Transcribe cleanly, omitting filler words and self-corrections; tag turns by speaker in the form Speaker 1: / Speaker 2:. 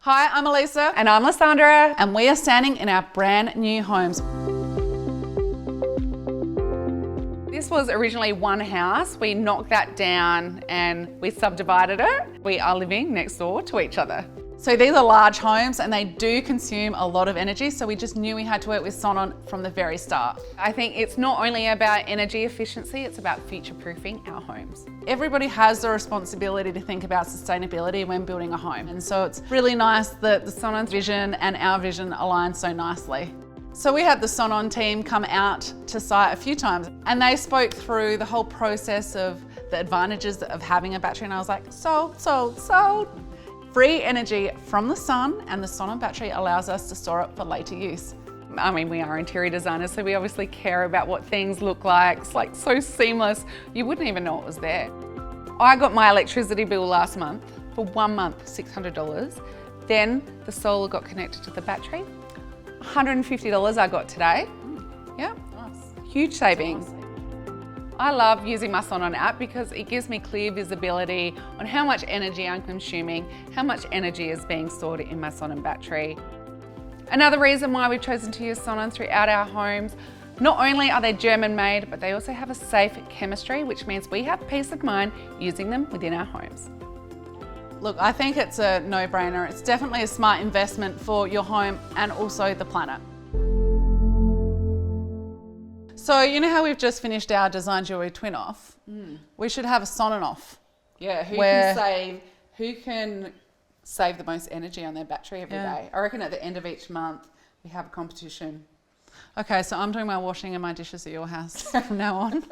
Speaker 1: Hi, I'm Elisa.
Speaker 2: And I'm Lysandra.
Speaker 1: And we are standing in our brand new homes.
Speaker 2: This was originally one house. We knocked that down and we subdivided it. We are living next door to each other.
Speaker 1: So these are large homes and they do consume a lot of energy, so we just knew we had to work with Sonon from the very start.
Speaker 2: I think it's not only about energy efficiency, it's about future-proofing our homes.
Speaker 1: Everybody has the responsibility to think about sustainability when building a home, and so it's really nice that the Sonon vision and our vision align so nicely. So we had the Sonon team come out to site a few times and they spoke through the whole process of the advantages of having a battery, and I was like, sold. Free energy from the sun, and the Sonon battery allows us to store it for later use.
Speaker 2: I mean, we are interior designers, so we obviously care about what things look like. It's like so seamless, you wouldn't even know it was there. I got my electricity bill last month, for 1 month, $600. Then the solar got connected to the battery. $150 I got today. Yeah,
Speaker 1: Nice.
Speaker 2: huge savings. I love using my Sonon app because it gives me clear visibility on how much energy I'm consuming, how much energy is being stored in my Sonon battery. Another reason why we've chosen to use Sonon throughout our homes, not only are they German made, but they also have a safe chemistry, which means we have peace of mind using them within our homes.
Speaker 1: Look, I think it's a no-brainer. It's definitely a smart investment for your home and also the planet. So you know how we've just finished our Design Jewelry Twin Off? We should have a Sonon Off.
Speaker 2: Yeah, who can save the most energy on their battery every day? I reckon at the end of each month we have a competition.
Speaker 1: Okay, so I'm doing my washing and my dishes at your house from now on.